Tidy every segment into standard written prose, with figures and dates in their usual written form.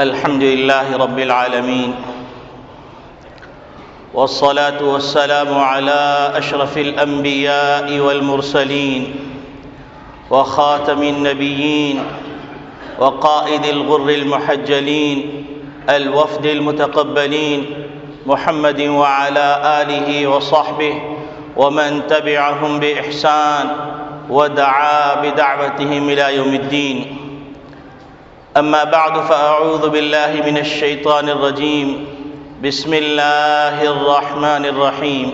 الحمد لله رب العالمين، والصلاة والسلام على أشرف الأنبياء والمرسلين وخاتم النبيين وقائد الغر المحجلين الوفد المتقبلين محمد وعلى آله وصحبه ومن تبعهم بإحسان ودعا بدعوتهم إلى يوم الدين. أما بعد فأعوذ بالله من الشيطان الرجيم. بسم الله الرحمن الرحيم.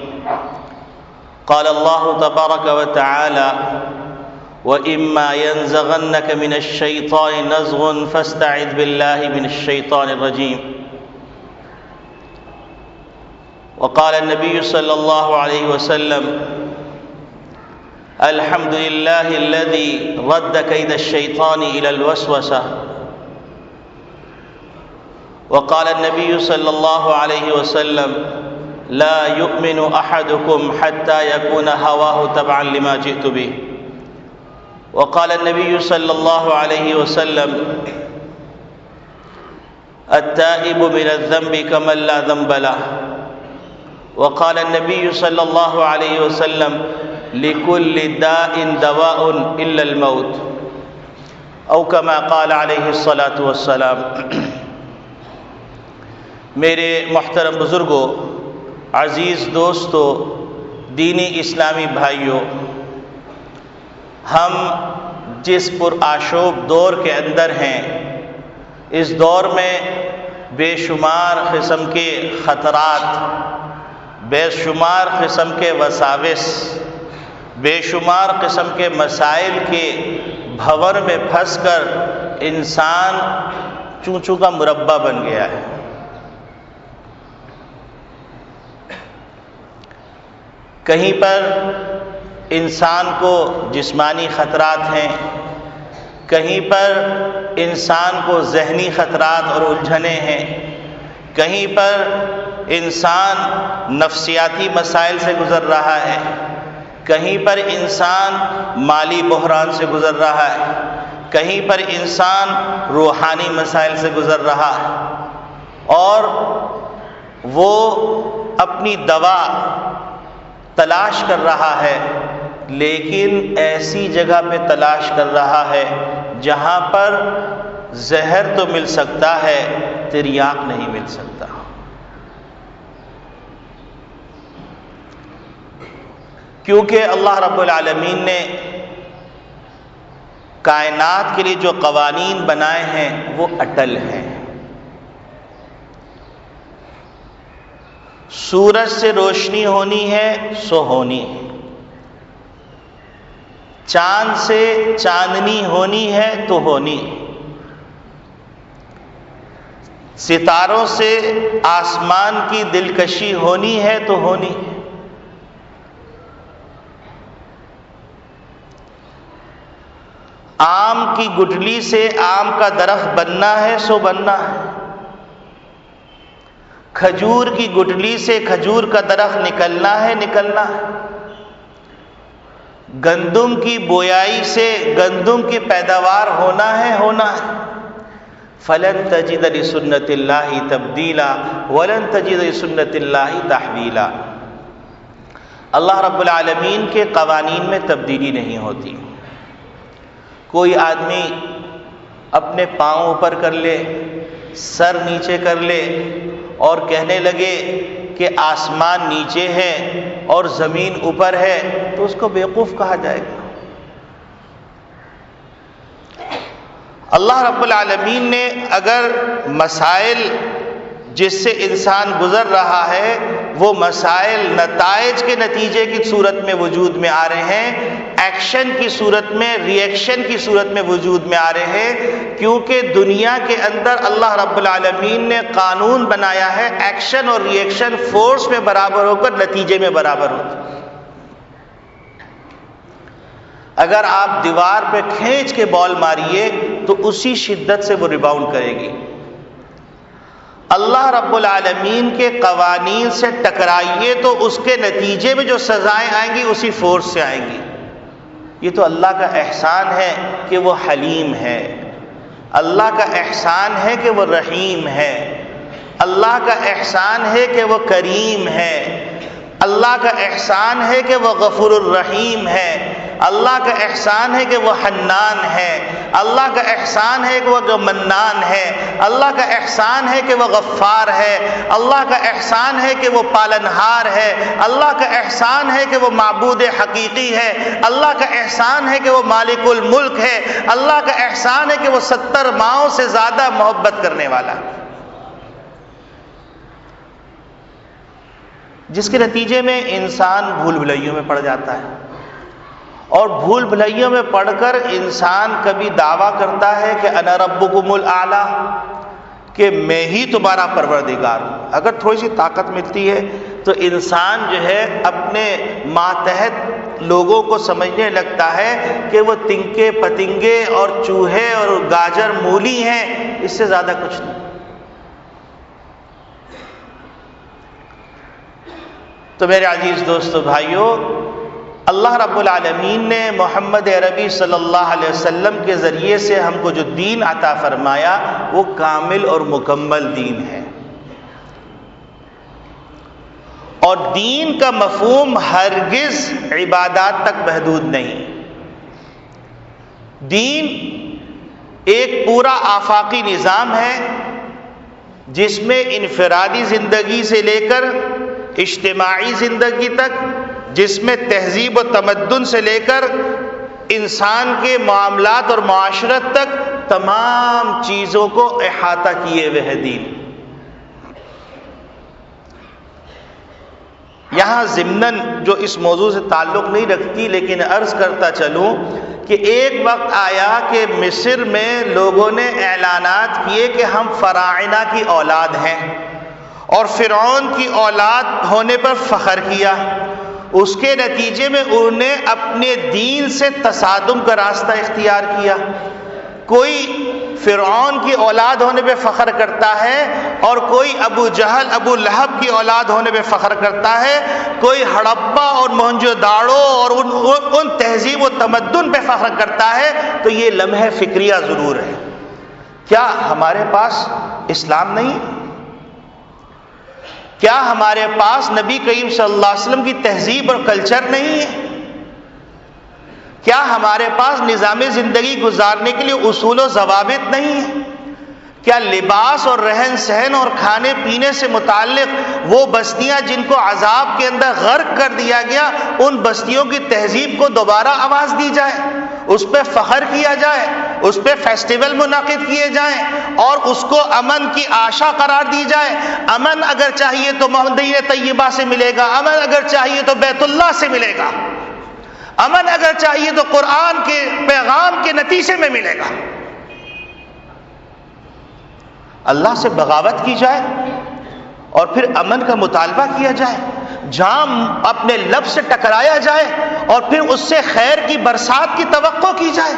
قال الله تبارك وتعالى: وإما ينزغنك من الشيطان نزغ فاستعذ بالله من الشيطان الرجيم. وقال النبي صلى الله عليه وسلم: الحمد لله الذي رد كيد الشيطان إلى الوسوسة. وقال النبي صلى الله عليه وسلم: لا يؤمن أحدكم حتى يكون هواه تبعا لما جئت به. وقال النبي صلى الله عليه وسلم: التائب من الذنب كمن لا ذنب له. وقال النبي صلى الله عليه وسلم: لكل داء دواء إلا الموت، أو كما قال عليه الصلاة والسلام. میرے محترم بزرگوں، عزیز دوستو، دینی اسلامی بھائیوں، ہم جس پرآشوب دور کے اندر ہیں، اس دور میں بے شمار قسم کے خطرات، بے شمار قسم کے وساوس، بے شمار قسم کے مسائل کے بھنور میں پھنس کر انسان چونچوں کا مربع بن گیا ہے. کہیں پر انسان کو جسمانی خطرات ہیں، کہیں پر انسان کو ذہنی خطرات اور الجھنیں ہیں، کہیں پر انسان نفسیاتی مسائل سے گزر رہا ہے، کہیں پر انسان مالی بحران سے گزر رہا ہے، کہیں پر انسان روحانی مسائل سے گزر رہا ہے، اور وہ اپنی دوا تلاش کر رہا ہے، لیکن ایسی جگہ پہ تلاش کر رہا ہے جہاں پر زہر تو مل سکتا ہے، تریاق نہیں مل سکتا. کیونکہ اللہ رب العالمین نے کائنات کے لیے جو قوانین بنائے ہیں وہ اٹل ہیں. سورج سے روشنی ہونی ہے سو ہونی ہے، چاند سے چاندنی ہونی ہے تو ہونی ہے، ستاروں سے آسمان کی دلکشی ہونی ہے تو ہونی ہے. آم کی گٹلی سے آم کا درخت بننا ہے سو بننا ہے، کھجور کی گٹلی سے کھجور کا درخت نکلنا ہے نکلنا ہے، گندم کی بویائی سے گندم کی پیداوار ہونا ہے ہونا ہے. فلن تجد لسنت اللہ تبدیلا ولن تجد لسنت اللہ تحویلا. اللہ رب العالمین کے قوانین میں تبدیلی نہیں ہوتی. کوئی آدمی اپنے پاؤں اوپر کر لے، سر نیچے کر لے اور کہنے لگے کہ آسمان نیچے ہے اور زمین اوپر ہے، تو اس کو بیوقوف کہا جائے گا. اللہ رب العالمین نے اگر مسائل جس سے انسان گزر رہا ہے وہ مسائل نتائج کے نتیجے کی صورت میں وجود میں آ رہے ہیں، ایکشن کی صورت میں، ری ایکشن کی صورت میں وجود میں آ رہے ہیں، کیونکہ دنیا کے اندر اللہ رب العالمین نے قانون بنایا ہے ایکشن اور ری ایکشن فورس میں برابر ہو کر نتیجے میں برابر ہوتا. اگر آپ دیوار پہ کھینچ کے بال ماریے تو اسی شدت سے وہ ریباؤنڈ کرے گی. اللہ رب العالمین کے قوانین سے ٹکرائیے تو اس کے نتیجے میں جو سزائیں آئیں گی اسی فورس سے آئیں گی. یہ تو اللہ کا احسان ہے کہ وہ حلیم ہے، اللہ کا احسان ہے کہ وہ رحیم ہے، اللہ کا احسان ہے کہ وہ کریم ہے، اللہ کا احسان ہے کہ وہ غفور الرحیم ہے، اللہ کا احسان ہے کہ وہ حنان ہے، اللہ کا احسان ہے کہ وہ منان ہے، اللہ کا احسان ہے کہ وہ غفار ہے، اللہ کا احسان ہے کہ وہ پالنہار ہے، اللہ کا احسان ہے کہ وہ معبود حقیقی ہے، اللہ کا احسان ہے کہ وہ مالک الملک ہے، اللہ کا احسان ہے کہ وہ 70 ماؤں سے زیادہ محبت کرنے والا ہے، جس کے نتیجے میں انسان بھول بھلائیوں میں پڑ جاتا ہے، اور بھول بھلائیوں میں پڑھ کر انسان کبھی دعویٰ کرتا ہے کہ انا ربکم الاعلی، کہ میں ہی تمہارا پروردگار ہوں۔ اگر تھوڑی سی طاقت ملتی ہے تو انسان جو ہے اپنے ماتحت لوگوں کو سمجھنے لگتا ہے کہ وہ تنکے پتنگے اور چوہے اور گاجر مولی ہیں، اس سے زیادہ کچھ نہیں۔ تو میرے عزیز دوستو بھائیو، اللہ رب العالمین نے محمد عربی صلی اللہ علیہ وسلم کے ذریعے سے ہم کو جو دین عطا فرمایا وہ کامل اور مکمل دین ہے، اور دین کا مفہوم ہرگز عبادات تک محدود نہیں۔ دین ایک پورا آفاقی نظام ہے جس میں انفرادی زندگی سے لے کر اجتماعی زندگی تک، جس میں تہذیب و تمدن سے لے کر انسان کے معاملات اور معاشرت تک تمام چیزوں کو احاطہ کیے ہوئے ہے دین۔ یہاں ضمناً جو اس موضوع سے تعلق نہیں رکھتی لیکن عرض کرتا چلوں کہ ایک وقت آیا کہ مصر میں لوگوں نے اعلانات کیے کہ ہم فراعنہ کی اولاد ہیں، اور فرعون کی اولاد ہونے پر فخر کیا۔ اس کے نتیجے میں انہوں نے اپنے دین سے تصادم کا راستہ اختیار کیا۔ کوئی فرعون کی اولاد ہونے پہ فخر کرتا ہے، اور کوئی ابو جہل ابو لہب کی اولاد ہونے پہ فخر کرتا ہے، کوئی ہڑپا اور موہنجو داڑو اور ان تہذیب و تمدن پہ فخر کرتا ہے۔ تو یہ لمحہ فکریہ ضرور ہے۔ کیا ہمارے پاس اسلام نہیں؟ کیا ہمارے پاس نبی کریم صلی اللہ علیہ وسلم کی تہذیب اور کلچر نہیں ہے؟ کیا ہمارے پاس نظام زندگی گزارنے کے لیے اصول و ضوابط نہیں ہیں؟ کیا لباس اور رہن سہن اور کھانے پینے سے متعلق وہ بستیاں جن کو عذاب کے اندر غرق کر دیا گیا، ان بستیوں کی تہذیب کو دوبارہ آواز دی جائے، اس پہ فخر کیا جائے، اس پہ فیسٹیول منعقد کیے جائیں، اور اس کو امن کی آشا قرار دی جائے؟ امن اگر چاہیے تو مدینہ طیبہ سے ملے گا، امن اگر چاہیے تو بیت اللہ سے ملے گا، امن اگر چاہیے تو قرآن کے پیغام کے نتیجے میں ملے گا۔ اللہ سے بغاوت کی جائے اور پھر امن کا مطالبہ کیا جائے، جام اپنے لب سے ٹکرایا جائے اور پھر اس سے خیر کی برسات کی توقع کی جائے۔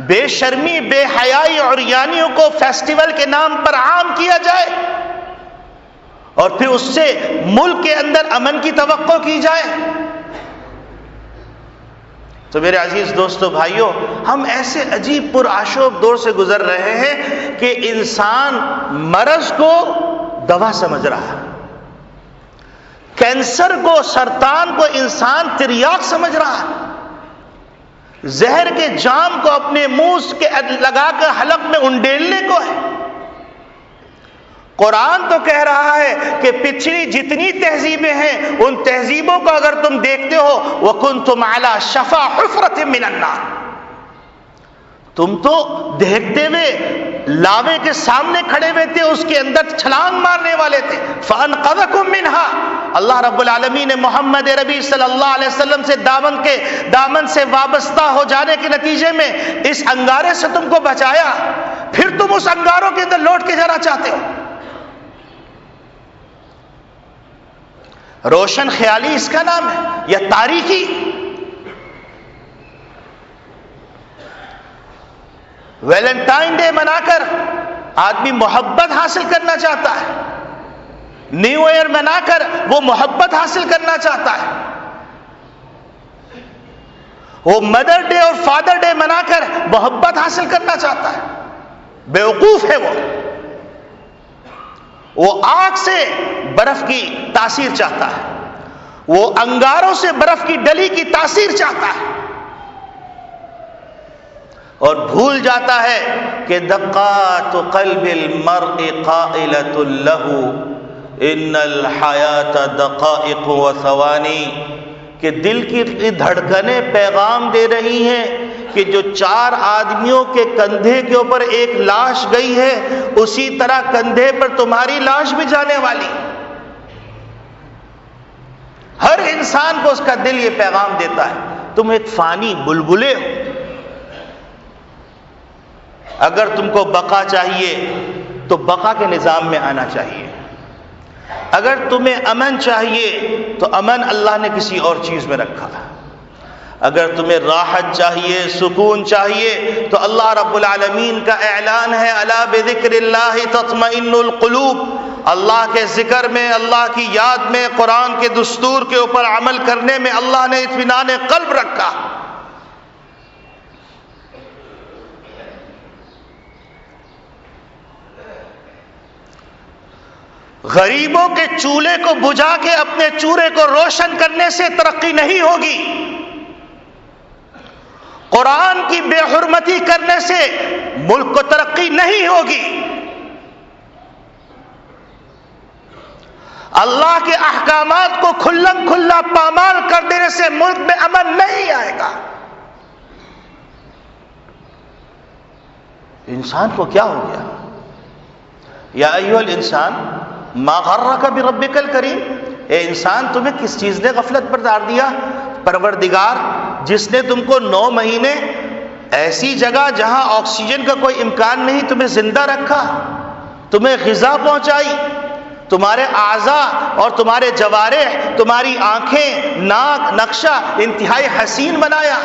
بے شرمی، بے حیائی اور عریانیوں کو فیسٹیول کے نام پر عام کیا جائے، اور پھر اس سے ملک کے اندر امن کی توقع کی جائے۔ تو میرے عزیز دوستو بھائیوں، ہم ایسے عجیب پرآشوب دور سے گزر رہے ہیں کہ انسان مرض کو دوا سمجھ رہا ہے، کینسر کو، سرطان کو انسان تریاق سمجھ رہا ہے، زہر کے جام کو اپنے منہ کے لگا کر حلق میں انڈیلنے کو ہے۔ قرآن تو کہہ رہا ہے کہ پچھلی جتنی تہذیبیں ہیں ان تہذیبوں کو اگر تم دیکھتے ہو وَكُنْتُمْ عَلَى شَفَا حُفْرَةٍ مِّنَ النَّارِ، تم تو دیکھتے ہوئے لاوے کے سامنے کھڑے ہوئے تھے، اس کے اندر چھلانگ مارنے والے تھے۔ فَأَنْقَذَكُم مِّنْهَا، اللہ رب العالمین نے محمد عربی صلی اللہ علیہ وسلم سے دامن سے وابستہ ہو جانے کے نتیجے میں اس انگارے سے تم کو بچایا، پھر تم اس انگاروں کے اندر لوٹ کے جانا چاہتے ہو۔ روشن خیالی اس کا نام ہے یا تاریخی؟ ویلنٹائن ڈے منا کر آدمی محبت حاصل کرنا چاہتا ہے، نیو ایئر منا کر وہ محبت حاصل کرنا چاہتا ہے۔ وہ مدر ڈے اور فادر ڈے منا کر محبت حاصل کرنا چاہتا ہے، بیوقوف ہے وہ آگ سے برف کی تاثیر چاہتا ہے، وہ انگاروں سے برف کی ڈلی کی تاثیر چاہتا ہے، اور بھول جاتا ہے کہ دقات قلب المرء قائلۃ له ان الحیات دقائق و ثوانی، کہ دل کی دھڑکنیں پیغام دے رہی ہیں کہ جو 4 آدمیوں کے کندھے کے اوپر ایک لاش گئی ہے، اسی طرح کندھے پر تمہاری لاش بھی جانے والی۔ ہر انسان کو اس کا دل یہ پیغام دیتا ہے، تم ایک فانی بلبلے ہو، اگر تم کو بقا چاہیے تو بقا کے نظام میں آنا چاہیے، اگر تمہیں امن چاہیے تو امن اللہ نے کسی اور چیز میں رکھا، اگر تمہیں راحت چاہیے، سکون چاہیے تو اللہ رب العالمین کا اعلان ہے الا بذکر اللہ تطمئن القلوب، اللہ کے ذکر میں، اللہ کی یاد میں، قرآن کے دستور کے اوپر عمل کرنے میں اللہ نے اطمینان قلب رکھا۔ غریبوں کے چولہے کو بجھا کے اپنے چولہے کو روشن کرنے سے ترقی نہیں ہوگی، قرآن کی بے حرمتی کرنے سے ملک کو ترقی نہیں ہوگی، اللہ کے احکامات کو کھلم کھلا پامال کر دینے سے ملک میں امن نہیں آئے گا۔ انسان کو کیا ہو گیا؟ یا ایھا الانسان ما غرک بربک الکریم، اے انسان تمہیں کس چیز نے غفلت پر ڈال دیا؟ پروردگار جس نے تم کو 9 مہینے ایسی جگہ جہاں آکسیجن کا کوئی امکان نہیں تمہیں زندہ رکھا، تمہیں غذا پہنچائی، تمہارے اعضاء اور تمہارے جوارح، تمہاری آنکھیں، ناک، نقشہ انتہائی حسین بنایا،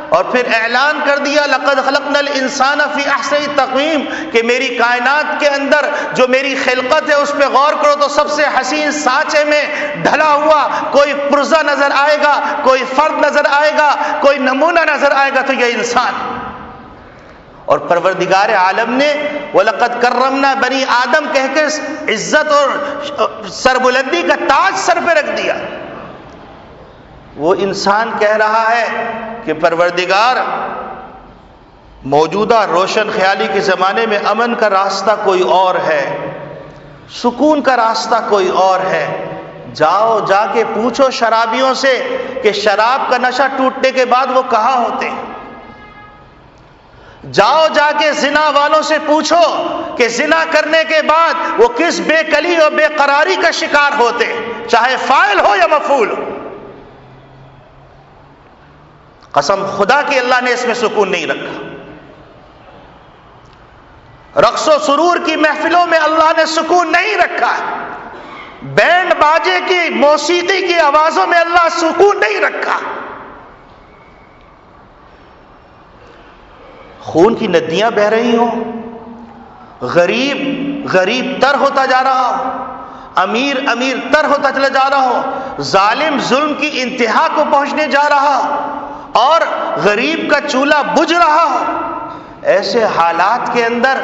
اور پھر اعلان کر دیا لقد خلقنا الانسان فی احسن تقویم، کہ میری کائنات کے اندر جو میری خلقت ہے اس پہ غور کرو تو سب سے حسین سانچے میں ڈھلا ہوا کوئی پرزہ نظر آئے گا، کوئی فرد نظر آئے گا، کوئی نمونہ نظر آئے گا تو یہ انسان۔ اور پروردگار عالم نے وَلَقَدْ كَرَّمْنَا بَنِي آدم کہہ کے عزت اور سربلندی کا تاج سر پہ رکھ دیا۔ وہ انسان کہہ رہا ہے کہ پروردگار موجودہ روشن خیالی کے زمانے میں امن کا راستہ کوئی اور ہے، سکون کا راستہ کوئی اور ہے، جاؤ جا کے پوچھو شرابیوں سے کہ شراب کا نشہ ٹوٹنے کے بعد وہ کہاں ہوتے ہیں، جاؤ جا کے زنا والوں سے پوچھو کہ زنا کرنے کے بعد وہ کس بے کلی اور بے قراری کا شکار ہوتے، چاہے فاعل ہو یا مفعول ہو۔ قسم خدا کی اللہ نے اس میں سکون نہیں رکھا۔ رقص و سرور کی محفلوں میں اللہ نے سکون نہیں رکھا، بینڈ باجے کی موسیقی کی آوازوں میں اللہ سکون نہیں رکھا۔ خون کی ندیاں بہہ رہی ہوں، غریب غریب تر ہوتا جا رہا ہو، امیر امیر تر ہوتا چلا جا رہا ہو، ظالم ظلم کی انتہا کو پہنچنے جا رہا ہو، اور غریب کا چولہا بجھ رہا ہو، ایسے حالات کے اندر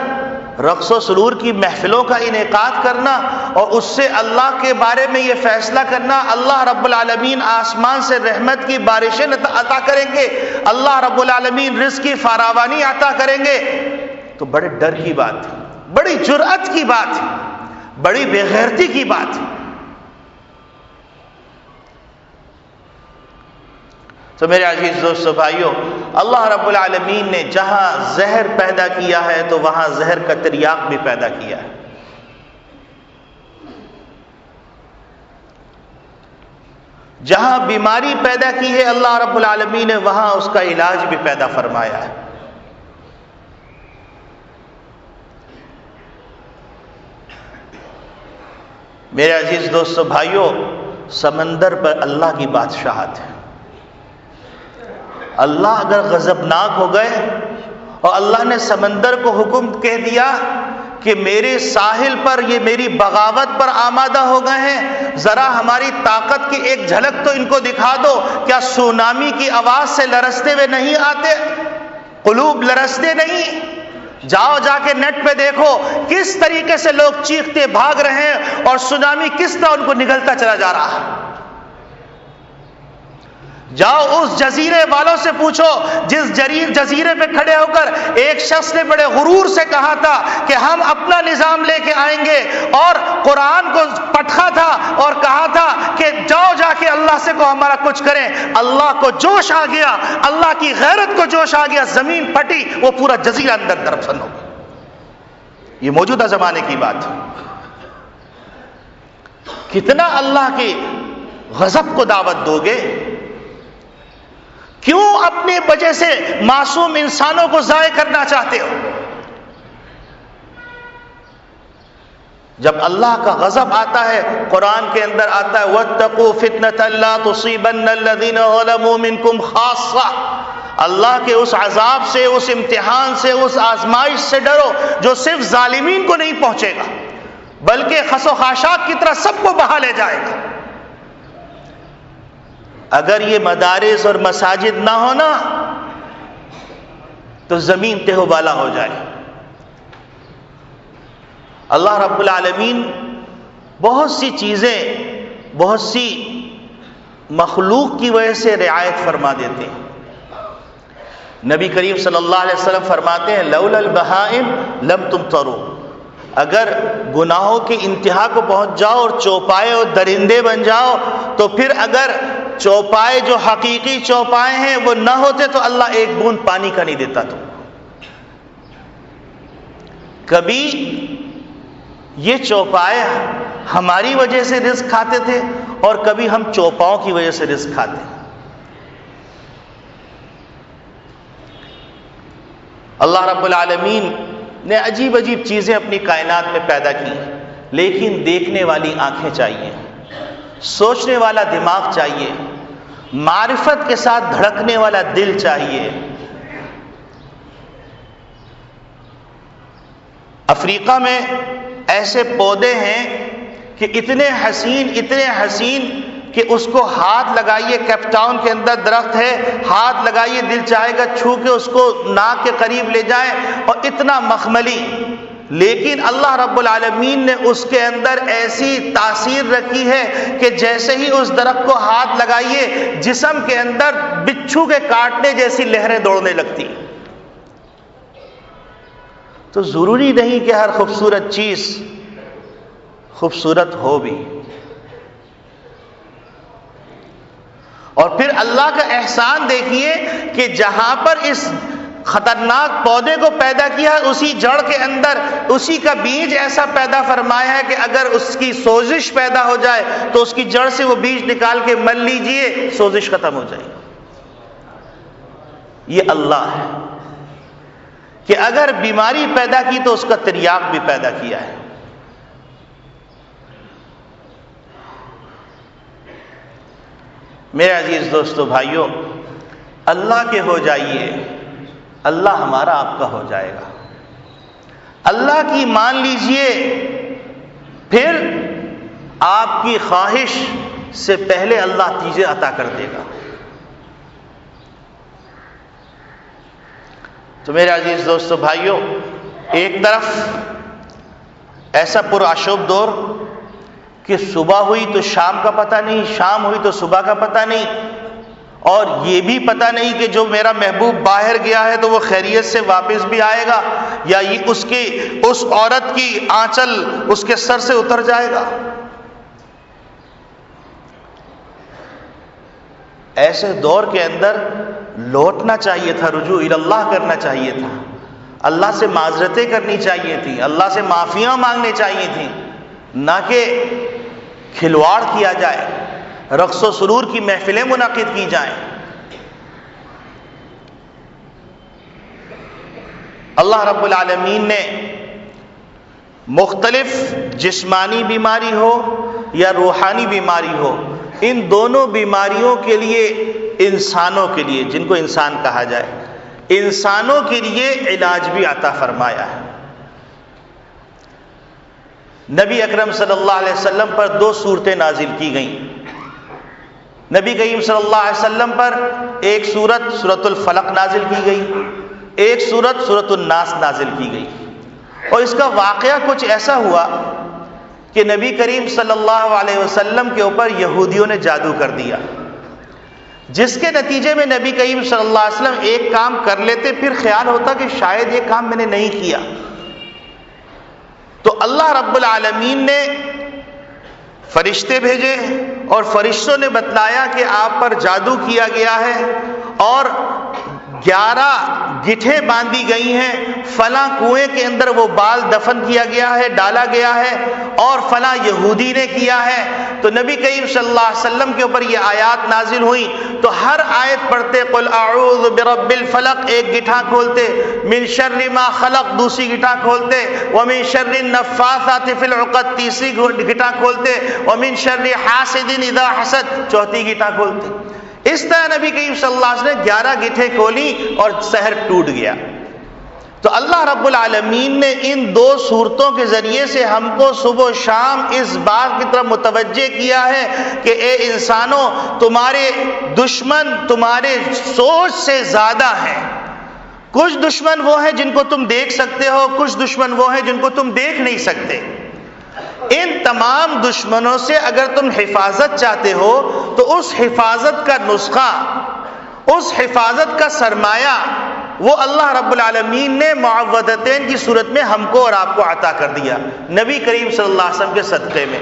رقص و سرور کی محفلوں کا انعقاد کرنا اور اس سے اللہ کے بارے میں یہ فیصلہ کرنا اللہ رب العالمین آسمان سے رحمت کی بارشیں عطا کریں گے، اللہ رب العالمین رزق کی فراوانی عطا کریں گے، تو بڑے ڈر کی بات ہے، بڑی جرأت کی بات ہے، بڑی بے غیرتی کی بات ہے۔ تو میرے عزیز دوستو بھائیو، اللہ رب العالمین نے جہاں زہر پیدا کیا ہے تو وہاں زہر کا تریاق بھی پیدا کیا ہے۔ جہاں بیماری پیدا کی ہے اللہ رب العالمین نے وہاں اس کا علاج بھی پیدا فرمایا ہے۔ میرے عزیز دوستو بھائیو، سمندر پر اللہ کی بادشاہت ہے۔ اللہ اگر غضبناک ہو گئے اور اللہ نے سمندر کو حکم کہہ دیا کہ میرے ساحل پر یہ میری بغاوت پر آمادہ ہو گئے ہیں، ذرا ہماری طاقت کی ایک جھلک تو ان کو دکھا دو۔ کیا سونامی کی آواز سے لرزتے ہوئے نہیں آتے؟ قلوب لرزتے نہیں؟ جاؤ جا کے نیٹ پہ دیکھو کس طریقے سے لوگ چیختے بھاگ رہے ہیں اور سونامی کس طرح ان کو نگلتا چلا جا رہا ہے۔ جاؤ اس جزیرے والوں سے پوچھو جس جزیرے پہ کھڑے ہو کر ایک شخص نے بڑے غرور سے کہا تھا کہ ہم اپنا نظام لے کے آئیں گے، اور قرآن کو پٹھا تھا اور کہا تھا کہ جاؤ جا کے اللہ سے کو ہمارا کچھ کریں۔ اللہ کو جوش آ گیا، اللہ کی غیرت کو جوش آ گیا، زمین پھٹی، وہ پورا جزیرہ اندر درپسن ہو گیا۔ یہ موجودہ زمانے کی بات ہے۔ کتنا اللہ کے غضب کو دعوت دو گے؟ کیوں اپنی وجہ سے معصوم انسانوں کو ضائع کرنا چاہتے ہو؟ جب اللہ کا غضب آتا ہے، قرآن کے اندر آتا ہے وَاتَّقُوا فِتْنَةً لَا تُصِيبَنَّ الَّذِينَ ظَلَمُوا مِنْكُمْ خَاصَّةً، اللہ کے اس عذاب سے، اس امتحان سے، اس آزمائش سے ڈرو جو صرف ظالمین کو نہیں پہنچے گا بلکہ خس و خاشاک کی طرح سب کو بہا لے جائے گا۔ اگر یہ مدارس اور مساجد نہ ہونا تو زمین تہو بالا ہو جائے۔ اللہ رب العالمین بہت سی چیزیں بہت سی مخلوق کی وجہ سے رعایت فرما دیتے ہیں۔ نبی کریم صلی اللہ علیہ وسلم فرماتے ہیں لولا البہائم لم تمطروا، اگر گناہوں کی انتہا کو پہنچ جاؤ اور چوپائے اور درندے بن جاؤ تو پھر اگر چوپائے جو حقیقی چوپائے ہیں وہ نہ ہوتے تو اللہ ایک بوند پانی کا نہیں دیتا۔ تو کبھی یہ چوپائے ہماری وجہ سے رزق کھاتے تھے اور کبھی ہم چوپاؤں کی وجہ سے رزق کھاتے ہیں۔ اللہ رب العالمین نے عجیب عجیب چیزیں اپنی کائنات میں پیدا کی، لیکن دیکھنے والی آنکھیں چاہیے، سوچنے والا دماغ چاہیے، معرفت کے ساتھ دھڑکنے والا دل چاہیے۔ افریقہ میں ایسے پودے ہیں کہ اتنے حسین کہ اس کو ہاتھ لگائیے، کیپ ٹاؤن کے اندر درخت ہے، ہاتھ لگائیے دل چاہے گا چھو کے اس کو ناک کے قریب لے جائیں، اور اتنا مخملی، لیکن اللہ رب العالمین نے اس کے اندر ایسی تاثیر رکھی ہے کہ جیسے ہی اس درخت کو ہاتھ لگائیے جسم کے اندر بچھو کے کاٹنے جیسی لہریں دوڑنے لگتی۔ تو ضروری نہیں کہ ہر خوبصورت چیز خوبصورت ہو بھی۔ اور پھر اللہ کا احسان دیکھیے کہ جہاں پر اس خطرناک پودے کو پیدا کیا ہے اسی جڑ کے اندر اسی کا بیج ایسا پیدا فرمایا ہے کہ اگر اس کی سوزش پیدا ہو جائے تو اس کی جڑ سے وہ بیج نکال کے مل لیجئے، سوزش ختم ہو جائے۔ یہ اللہ ہے کہ اگر بیماری پیدا کی تو اس کا تریاق بھی پیدا کیا ہے۔ میرے عزیز دوستو بھائیوں، اللہ کے ہو جائیے، اللہ ہمارا آپ کا ہو جائے گا۔ اللہ کی مان لیجئے، پھر آپ کی خواہش سے پہلے اللہ چیزیں عطا کر دے گا۔ تو میرے عزیز دوستو بھائیوں، ایک طرف ایسا پرآشوب دور کہ صبح ہوئی تو شام کا پتہ نہیں، شام ہوئی تو صبح کا پتہ نہیں، اور یہ بھی پتہ نہیں کہ جو میرا محبوب باہر گیا ہے تو وہ خیریت سے واپس بھی آئے گا یا یہ اس عورت کی آنچل اس کے سر سے اتر جائے گا۔ ایسے دور کے اندر لوٹنا چاہیے تھا، رجوع اللہ کرنا چاہیے تھا، اللہ سے معذرتیں کرنی چاہیے تھی، اللہ سے معافیاں مانگنی چاہیے تھیں، نہ کہ کھلواڑ کیا جائے، رقص و سرور کی محفلیں منعقد کی جائیں۔ اللہ رب العالمین نے مختلف جسمانی بیماری ہو یا روحانی بیماری ہو، ان دونوں بیماریوں کے لیے انسانوں کے لیے، جن کو انسان کہا جائے، انسانوں کے لیے علاج بھی عطا فرمایا ہے۔ نبی اکرم صلی اللہ علیہ وسلم پر 2 صورتیں نازل کی گئیں۔ نبی کریم صلی اللہ علیہ وسلم پر ایک سورت سورۃ الفلق نازل کی گئی، ایک سورت سورۃ الناس نازل کی گئی، اور اس کا واقعہ کچھ ایسا ہوا کہ نبی کریم صلی اللہ علیہ وسلم کے اوپر یہودیوں نے جادو کر دیا، جس کے نتیجے میں نبی کریم صلی اللہ علیہ وسلم ایک کام کر لیتے، پھر خیال ہوتا کہ شاید یہ کام میں نے نہیں کیا، تو اللہ رب العالمین نے فرشتے بھیجے اور فرشتوں نے بتلایا کہ آپ پر جادو کیا گیا ہے اور 11 گٹھیں باندھی گئی ہیں، فلاں کنویں کے اندر وہ بال دفن کیا گیا ہے، ڈالا گیا ہے، اور فلاں یہودی نے کیا ہے۔ تو نبی کریم صلی اللہ علیہ وسلم کے اوپر یہ آیات نازل ہوئیں، تو ہر آیت پڑھتے قل اعوذ برب الفلق، ایک گٹھا کھولتے، من شر ما خلق دوسری گٹھا کھولتے، ومن شر النفاثات فی العقد تیسری گٹھا کھولتے، ومن شر حاسد اذا حسد چوتھی گٹھا کھولتے۔ اس طرح نبی کریم صلی اللہ علیہ وسلم نے 11 گٹھیں کھولی اور سحر ٹوٹ گیا۔ تو اللہ رب العالمین نے ان 2 صورتوں کے ذریعے سے ہم کو صبح و شام اس بات کی طرف متوجہ کیا ہے کہ اے انسانوں، تمہارے دشمن تمہارے سوچ سے زیادہ ہیں۔ کچھ دشمن وہ ہیں جن کو تم دیکھ سکتے ہو، کچھ دشمن وہ ہیں جن کو تم دیکھ نہیں سکتے۔ ان تمام دشمنوں سے اگر تم حفاظت چاہتے ہو تو اس حفاظت کا نسخہ، اس حفاظت کا سرمایہ وہ اللہ رب العالمین نے معوذتین کی صورت میں ہم کو اور آپ کو عطا کر دیا نبی کریم صلی اللہ علیہ وسلم کے صدقے میں۔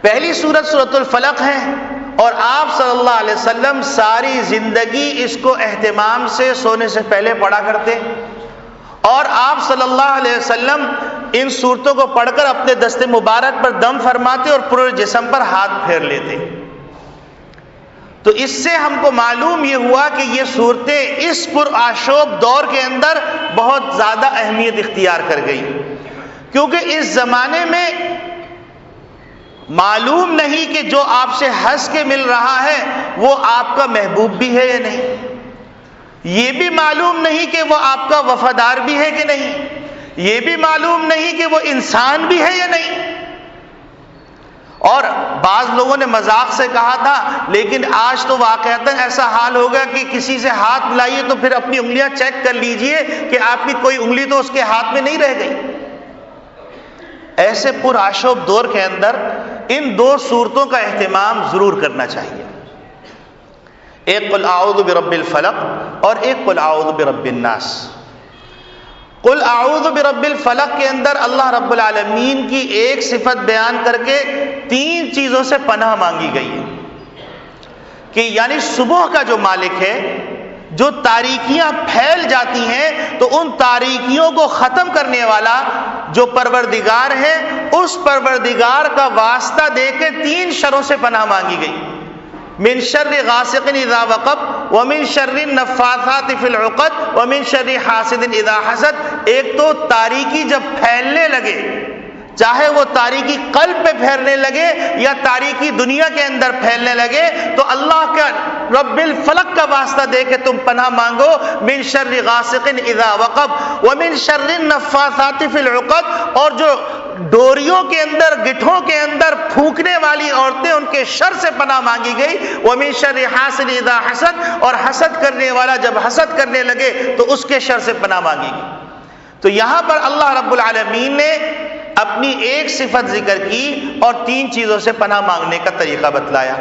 پہلی صورت سورۃ الفلق ہے، اور آپ صلی اللہ علیہ وسلم ساری زندگی اس کو اہتمام سے سونے سے پہلے پڑھا کرتے، اور آپ صلی اللہ علیہ وسلم ان صورتوں کو پڑھ کر اپنے دست مبارک پر دم فرماتے اور پورے جسم پر ہاتھ پھیر لیتے۔ تو اس سے ہم کو معلوم یہ ہوا کہ یہ صورتیں اس پرآشوب دور کے اندر بہت زیادہ اہمیت اختیار کر گئی، کیونکہ اس زمانے میں معلوم نہیں کہ جو آپ سے ہنس کے مل رہا ہے وہ آپ کا محبوب بھی ہے یا نہیں، یہ بھی معلوم نہیں کہ وہ آپ کا وفادار بھی ہے کہ نہیں، یہ بھی معلوم نہیں کہ وہ انسان بھی ہے یا نہیں۔ اور بعض لوگوں نے مذاق سے کہا تھا، لیکن آج تو واقعتاً ایسا حال ہوگا کہ کسی سے ہاتھ ملائیے تو پھر اپنی انگلیاں چیک کر لیجئے کہ آپ کی کوئی انگلی تو اس کے ہاتھ میں نہیں رہ گئی۔ ایسے پرآشوب دور کے اندر ان 2 صورتوں کا اہتمام ضرور کرنا چاہیے، ایک قل اعوذ برب الفلق اور ایک قل اعوذ برب الناس۔ قل اعوذ برب الفلق کے اندر اللہ رب العالمین کی ایک صفت بیان کر کے 3 چیزوں سے پناہ مانگی گئی ہے، کہ یعنی صبح کا جو مالک ہے، جو تاریکیاں پھیل جاتی ہیں تو ان تاریکیوں کو ختم کرنے والا جو پروردگار ہے، اس پروردگار کا واسطہ دے کے 3 شروں سے پناہ مانگی گئی، من شر غاسق اذا وقب ومن شر النفاثات فی العقد ومن شر حاسد اذا حسد۔ ایک تو تاریکی جب پھیلنے لگے، چاہے وہ تاریکی قلب پہ پھیلنے لگے یا تاریکی دنیا کے اندر پھیلنے لگے، تو اللہ کا رب الفلق کا واسطہ دے کے تم پناہ مانگو، من شر غاسق اذا وقب ومن شر النفاثات فی العقد، اور جو ڈوریوں کے اندر گٹھوں کے اندر پھونکنے والی عورتیں ان کے شر سے پناہ مانگی گئی، ومن شر حاسد اذا حسد، اور حسد کرنے والا جب حسد کرنے لگے تو اس کے شر سے پناہ مانگی گئی۔ تو یہاں پر اللہ رب العالمین نے اپنی ایک صفت ذکر کی اور 3 چیزوں سے پناہ مانگنے کا طریقہ بتلایا۔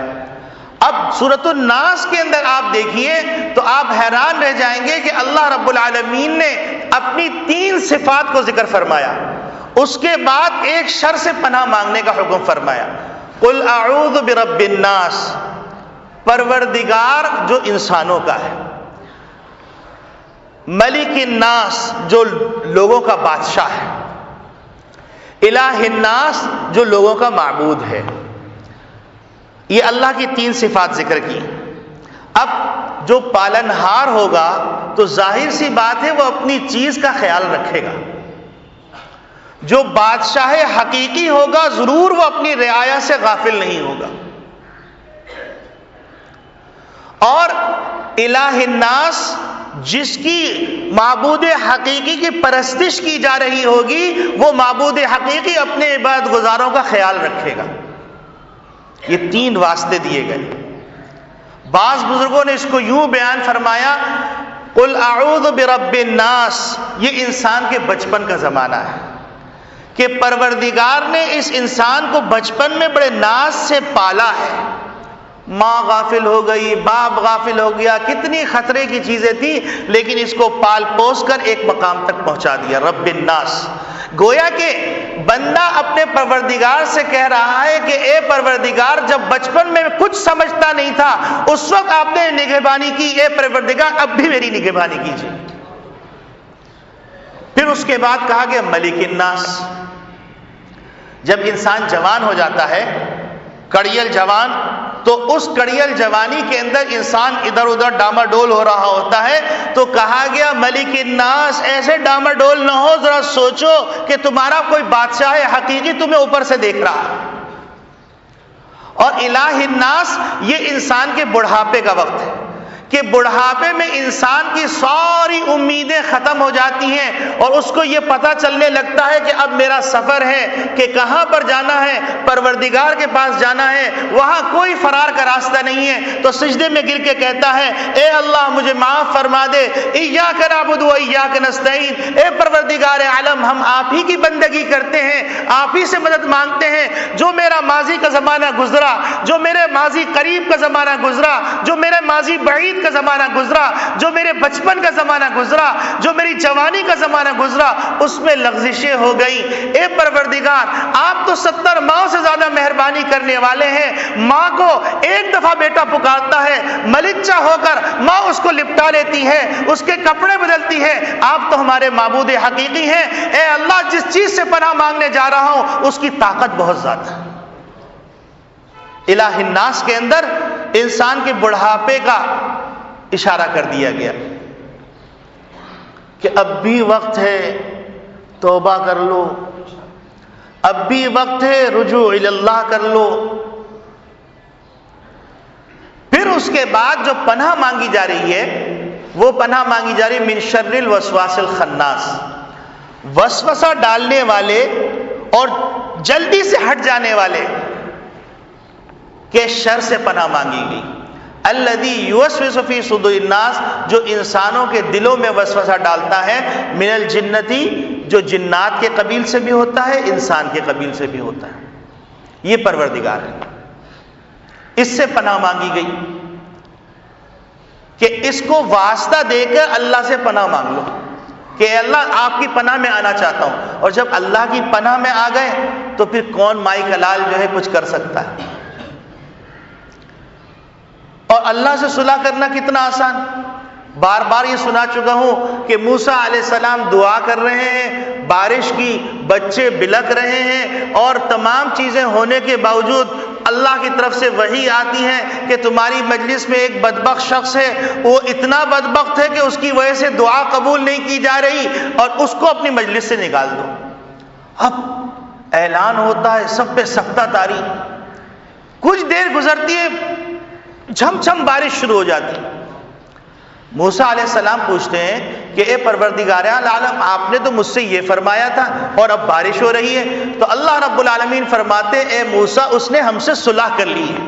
اب سورۃ الناس کے اندر آپ دیکھیے تو آپ حیران رہ جائیں گے کہ اللہ رب العالمین نے اپنی 3 صفات کو ذکر فرمایا، اس کے بعد ایک شر سے پناہ مانگنے کا حکم فرمایا۔ قل اعوذ برب الناس، پروردگار جو انسانوں کا ہے، ملک الناس جو لوگوں کا بادشاہ ہے، الہ الناس جو لوگوں کا معبود ہے۔ یہ اللہ کی 3 صفات ذکر کی۔ اب جو پالنہار ہوگا تو ظاہر سی بات ہے وہ اپنی چیز کا خیال رکھے گا، جو بادشاہ حقیقی ہوگا ضرور وہ اپنی رعایا سے غافل نہیں ہوگا، اور الہ الناس جس کی معبود حقیقی کی پرستش کی جا رہی ہوگی وہ معبود حقیقی اپنے عبادت گزاروں کا خیال رکھے گا۔ یہ 3 واسطے دیے گئے۔ بعض بزرگوں نے اس کو یوں بیان فرمایا، قل اعوذ برب الناس، یہ انسان کے بچپن کا زمانہ ہے کہ پروردگار نے اس انسان کو بچپن میں بڑے ناز سے پالا ہے۔ ماں غافل ہو گئی، باپ غافل ہو گیا، کتنی خطرے کی چیزیں تھیں، لیکن اس کو پال پوس کر ایک مقام تک پہنچا دیا، رب الناس۔ گویا کہ بندہ اپنے پروردگار سے کہہ رہا ہے کہ اے پروردگار، جب بچپن میں کچھ سمجھتا نہیں تھا اس وقت آپ نے نگہبانی کی، اے پروردگار اب بھی میری نگہبانی کیجیے۔ پھر اس کے بعد کہا کہ ملک الناس، جب انسان جوان ہو جاتا ہے، کڑیل جوان، تو اس کڑیل جوانی کے اندر انسان ادھر ادھر ڈاماڈول ہو رہا ہوتا ہے، تو کہا گیا ملک الناس، ایسے ڈاماڈول نہ ہو، ذرا سوچو کہ تمہارا کوئی بادشاہ حقیقی تمہیں اوپر سے دیکھ رہا ہے۔ اور الہ الناس، یہ انسان کے بڑھاپے کا وقت ہے کہ بڑھاپے میں انسان کی ساری امیدیں ختم ہو جاتی ہیں اور اس کو یہ پتہ چلنے لگتا ہے کہ اب میرا سفر ہے کہ کہاں پر جانا ہے، پروردگار کے پاس جانا ہے، وہاں کوئی فرار کا راستہ نہیں ہے۔ تو سجدے میں گر کے کہتا ہے، اے اللہ مجھے معاف فرما دے، ایاک نعبد و ایاک نستعین، اے پروردگار عالم ہم آپ ہی کی بندگی کرتے ہیں، آپ ہی سے مدد مانگتے ہیں۔ جو میرا ماضی کا زمانہ گزرا، جو میرے ماضی قریب کا زمانہ گزرا، جو میرے ماضی بعید کا زمانہ گزرا، جو میرے بچپن کا زمانہ گزرا، جو میری جوانی کا زمانہ گزرا، اس میں لغزشیں ہو گئی۔ اے پروردگار، آپ تو 70 ماں سے زیادہ مہربانی کرنے والے ہیں۔ ماں کو ایک دفعہ بیٹا پکارتا ہے، ملکچہ ہو کر ماں اس کو لپٹا لیتی ہے، اس کے کپڑے بدلتی ہے۔ آپ تو ہمارے معبود حقیقی ہیں۔ اے اللہ، جس چیز سے پناہ مانگنے جا رہا ہوں اس کی طاقت بہت زیادہ ہے۔ الہ الناس کے اندر انسان کے بڑھاپے کا اشارہ کر دیا گیا کہ اب بھی وقت ہے توبہ کر لو، اب بھی وقت ہے رجوع الی اللہ کر لو۔ پھر اس کے بعد جو پناہ مانگی جا رہی ہے وہ پناہ مانگی جا رہی ہے من شر الوسواس الخناس، وسوسہ ڈالنے والے اور جلدی سے ہٹ جانے والے کے شر سے پناہ مانگی گئی۔ الذی یوسوس فی صدور الناس، جو انسانوں کے دلوں میں وسوسہ ڈالتا ہے، من الجنتی، جو جنات کے قبیل سے بھی ہوتا ہے، انسان کے قبیل سے بھی ہوتا ہے۔ یہ پروردگار ہے، اس سے پناہ مانگی گئی کہ اس کو واسطہ دے کر اللہ سے پناہ مانگ لو کہ اللہ آپ کی پناہ میں آنا چاہتا ہوں۔ اور جب اللہ کی پناہ میں آ گئے تو پھر کون مائی کا لال جو ہے کچھ کر سکتا ہے۔ اور اللہ سے صلح کرنا کتنا آسان، بار بار یہ سنا چکا ہوں کہ موسیٰ علیہ السلام دعا کر رہے ہیں بارش کی، بچے بلک رہے ہیں، اور تمام چیزیں ہونے کے باوجود اللہ کی طرف سے وحی آتی ہے کہ تمہاری مجلس میں ایک بدبخت شخص ہے، وہ اتنا بدبخت ہے کہ اس کی وجہ سے دعا قبول نہیں کی جا رہی، اور اس کو اپنی مجلس سے نکال دو۔ اب اعلان ہوتا ہے، سب پہ سکتہ طاری، کچھ دیر گزرتی ہے، جھم جھم بارش شروع ہو جاتی۔ موسیٰ علیہ السلام پوچھتے ہیں کہ اے پروردگار عالم، آپ نے تو مجھ سے یہ فرمایا تھا اور اب بارش ہو رہی ہے۔ تو اللہ رب العالمین فرماتے، اے موسیٰ، اس نے ہم سے صلح کر لی ہے۔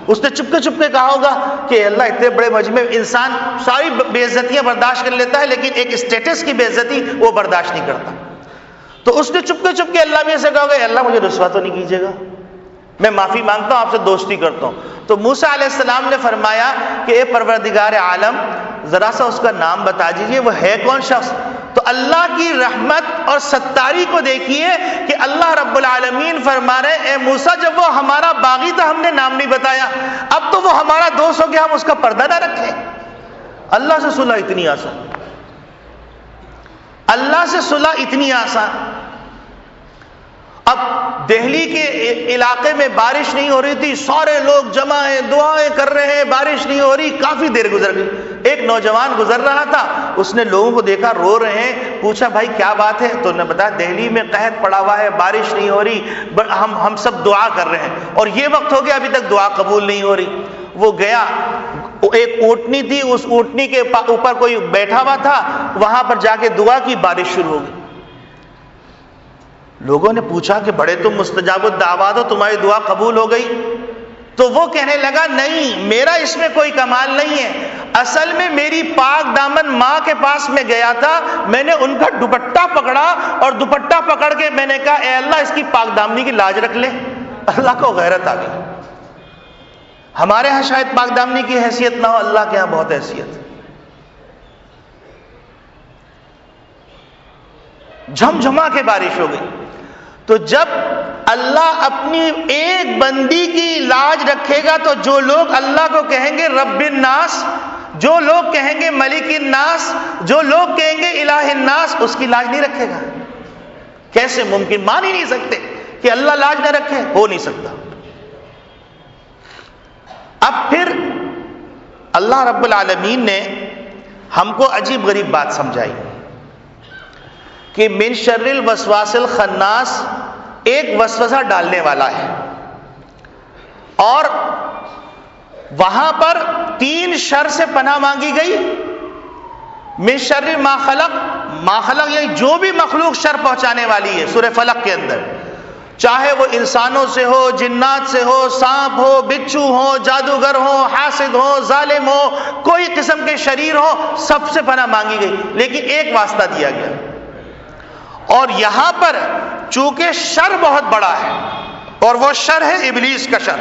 اس نے چپکے چپکے کہا ہوگا کہ اللہ، اتنے بڑے مجمع انسان ساری بے عزتیاں برداشت کر لیتا ہے لیکن ایک اسٹیٹس کی بے عزتی وہ برداشت نہیں کرتا۔ تو اس نے چپکے چپکے اللہ میں سے کہا ہوگا، اللہ مجھے رسوا تو نہیں کیجیے گا، میں معافی مانگتا ہوں، آپ سے دوستی کرتا ہوں۔ تو موسیٰ علیہ السلام نے فرمایا کہ اے پروردگار عالم، ذرا سا اس کا نام بتا دیجئے، وہ ہے کون شخص؟ تو اللہ کی رحمت اور ستاری کو دیکھیے کہ اللہ رب العالمین فرما رہے، اے موسیٰ، جب وہ ہمارا باغی تھا ہم نے نام نہیں بتایا، اب تو وہ ہمارا دوست ہو گیا، ہم اس کا پردہ نہ رکھیں۔ اللہ سے صلح اتنی آسان، اللہ سے صلح اتنی آسان۔ اب دہلی کے علاقے میں بارش نہیں ہو رہی تھی، سارے لوگ جمع ہیں، دعائیں کر رہے ہیں، بارش نہیں ہو رہی، کافی دیر گزر گئی۔ ایک نوجوان گزر رہا تھا، اس نے لوگوں کو دیکھا رو رہے ہیں، پوچھا بھائی کیا بات ہے؟ تو انہوں نے بتایا دہلی میں قحط پڑا ہوا ہے، بارش نہیں ہو رہی، ہم سب دعا کر رہے ہیں اور یہ وقت ہو گیا ابھی تک دعا قبول نہیں ہو رہی۔ وہ گیا ایک اونٹنی تھی، اس اونٹنی کے اوپر کوئی بیٹھا ہوا تھا، وہاں پر جا کے دعا کی، بارش شروع ہو گئی۔ لوگوں نے پوچھا کہ بڑے تم مستجاب الدعوات ہو، تمہاری دعا قبول ہو گئی؟ تو وہ کہنے لگا نہیں، میرا اس میں کوئی کمال نہیں ہے، اصل میں میری پاک دامن ماں کے پاس میں گیا تھا، میں نے ان کا دوپٹہ پکڑا اور دوپٹہ پکڑ کے میں نے کہا اے اللہ اس کی پاک دامنی کی لاج رکھ لے۔ اللہ کو غیرت آ گئی۔ ہمارے ہاں شاید پاک دامنی کی حیثیت نہ ہو، اللہ کے ہاں بہت حیثیت۔ جھمجھما کے بارش ہو گئی۔ تو جب اللہ اپنی ایک بندی کی لاج رکھے گا تو جو لوگ اللہ کو کہیں گے رب الناس، جو لوگ کہیں گے ملک الناس، جو لوگ کہیں گے الہ الناس، اس کی لاج نہیں رکھے گا۔ کیسے ممکن؟ مان ہی نہیں سکتے کہ اللہ لاج نہ رکھے، ہو نہیں سکتا۔ اب پھر اللہ رب العالمین نے ہم کو عجیب غریب بات سمجھائی کہ من شر الوسواس الخناس ایک وسوسہ ڈالنے والا ہے، اور وہاں پر 3 شر سے پناہ مانگی گئی۔ من شر ما خلق، ما خلق یعنی جو بھی مخلوق شر پہنچانے والی ہے سورہ فلق کے اندر، چاہے وہ انسانوں سے ہو، جنات سے ہو، سانپ ہو، بچھو ہو، جادوگر ہو، حاسد ہو، ظالم ہو، کوئی قسم کے شریر ہو، سب سے پناہ مانگی گئی، لیکن ایک واسطہ دیا گیا۔ اور یہاں پر چونکہ شر بہت بڑا ہے، اور وہ شر ہے ابلیس کا شر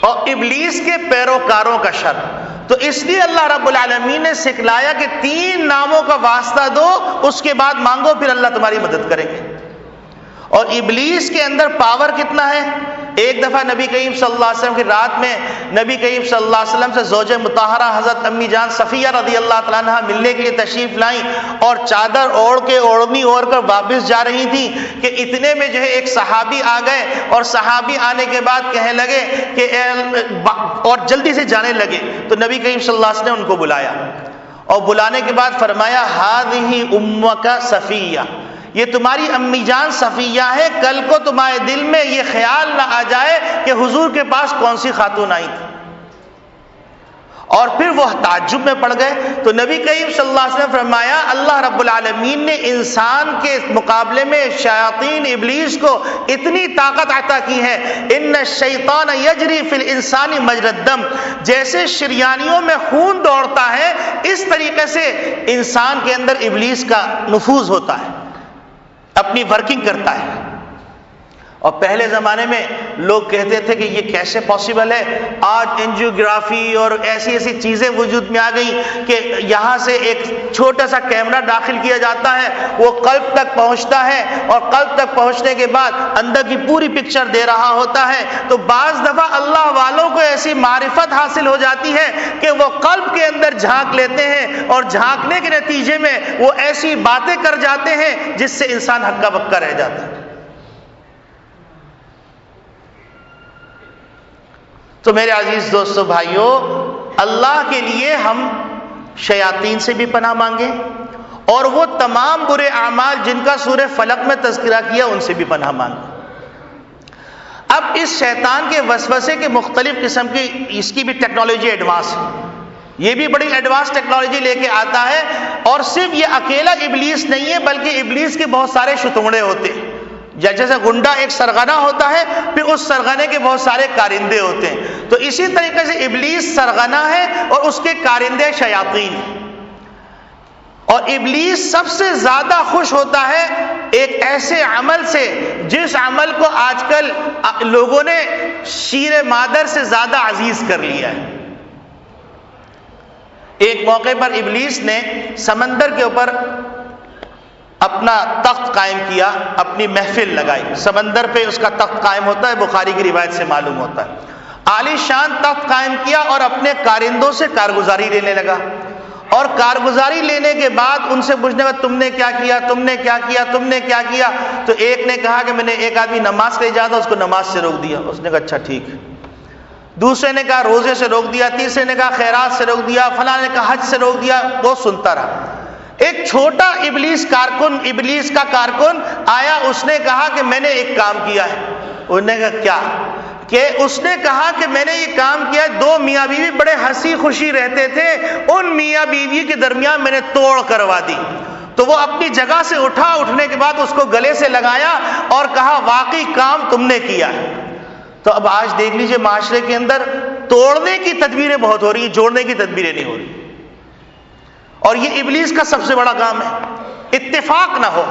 اور ابلیس کے پیروکاروں کا شر، تو اس لیے اللہ رب العالمین نے سکھلایا کہ 3 ناموں کا واسطہ دو، اس کے بعد مانگو، پھر اللہ تمہاری مدد کریں گے۔ اور ابلیس کے اندر پاور کتنا ہے؟ ایک دفعہ نبی کریم صلی اللہ علیہ وسلم کی رات میں نبی کریم صلی اللہ علیہ وسلم سے زوج مطہرہ حضرت امی جان صفیہ رضی اللہ تعالیٰ عنہ ملنے کے لیے تشریف لائیں، اور چادر اوڑھ کے اوڑھنی اوڑھ کر واپس جا رہی تھی کہ اتنے میں جو ہے ایک صحابی آ گئے، اور صحابی آنے کے بعد کہنے لگے کہ اور جلدی سے جانے لگے، تو نبی کریم صلی اللہ علیہ وسلم نے ان کو بلایا، اور بلانے کے بعد فرمایا ہذہ امک صفیہ، یہ تمہاری امی جان صفیہ ہے، کل کو تمہارے دل میں یہ خیال نہ آ جائے کہ حضور کے پاس کون سی خاتون آئی تھی۔ اور پھر وہ تعجب میں پڑ گئے، تو نبی کریم صلی اللہ علیہ وسلم فرمایا اللہ رب العالمین نے انسان کے مقابلے میں شیاطین ابلیس کو اتنی طاقت عطا کی ہے، ان الشیطان یجری فی الانسان مجری الدم، جیسے شریانیوں میں خون دوڑتا ہے اس طریقے سے انسان کے اندر ابلیس کا نفوذ ہوتا ہے، اپنی ورکنگ کرتا ہے۔ اور پہلے زمانے میں لوگ کہتے تھے کہ یہ کیسے پاسبل ہے، آج اینجیوگرافی اور ایسی ایسی چیزیں وجود میں آ گئی کہ یہاں سے ایک چھوٹا سا کیمرہ داخل کیا جاتا ہے، وہ قلب تک پہنچتا ہے، اور قلب تک پہنچنے کے بعد اندر کی پوری پکچر دے رہا ہوتا ہے۔ تو بعض دفعہ اللہ والوں کو ایسی معرفت حاصل ہو جاتی ہے کہ وہ قلب کے اندر جھانک لیتے ہیں، اور جھانکنے کے نتیجے میں وہ ایسی باتیں کر جاتے ہیں جس سے انسان ہکا بکا رہ جاتا ہے۔ تو میرے عزیز دوستو بھائیو، اللہ کے لیے ہم شیاطین سے بھی پناہ مانگیں، اور وہ تمام برے اعمال جن کا سورہ فلق میں تذکرہ کیا ان سے بھی پناہ مانگیں۔ اب اس شیطان کے وسوسے کے مختلف قسم کی اس کی بھی ٹیکنالوجی ایڈوانس ہے، یہ بھی بڑی ایڈوانس ٹیکنالوجی لے کے آتا ہے، اور صرف یہ اکیلا ابلیس نہیں ہے بلکہ ابلیس کے بہت سارے شتونگڑے ہوتے ہیں۔ جیسے گنڈا ایک سرغنہ ہوتا ہے، پھر اس سرغنے کے بہت سارے کارندے ہوتے ہیں، تو اسی طریقے سے ابلیس سرغنہ ہے اور اس کے کارندے شیاطین ہیں۔ اور ابلیس سب سے زیادہ خوش ہوتا ہے ایک ایسے عمل سے جس عمل کو آج کل لوگوں نے شیر مادر سے زیادہ عزیز کر لیا ہے۔ ایک موقع پر ابلیس نے سمندر کے اوپر اپنا تخت قائم کیا، اپنی محفل لگائی، سمندر پہ اس کا تخت قائم ہوتا ہے، بخاری کی روایت سے معلوم ہوتا ہے۔ عالی شان تخت قائم کیا اور اپنے کارندوں سے کارگزاری لینے لگا، اور کارگزاری لینے کے بعد ان سے پوچھنے کا تم نے کیا کیا، تم نے کیا کیا، تم نے کیا کیا؟ تو ایک نے کہا کہ میں نے ایک آدمی نماز کے جاتا اس کو نماز سے روک دیا، اس نے کہا اچھا ٹھیک ہے۔ دوسرے نے کہا روزے سے روک دیا، تیسرے نے کہا خیرات سے روک دیا، فلاں نے کہا حج سے روک دیا، وہ سنتا رہا۔ ایک چھوٹا ابلیس کا کارکن آیا، اس نے کہا کہ میں نے ایک کام کیا ہے۔ انہوں نے کہا کیا؟ کہ اس نے کہا کہ میں نے یہ کام کیا، دو میاں بیوی بڑے ہنسی خوشی رہتے تھے، ان میاں بیوی کے درمیان میں نے توڑ کروا دی۔ تو وہ اپنی جگہ سے اٹھا، اٹھنے کے بعد اس کو گلے سے لگایا اور کہا واقعی کام تم نے کیا ہے۔ تو اب آج دیکھ لیجئے معاشرے کے اندر توڑنے کی تدبیریں بہت ہو رہی ہیں، جوڑنے کی تدبیریں نہیں ہو رہی، اور یہ ابلیس کا سب سے بڑا کام ہے۔ اتفاق نہ ہو،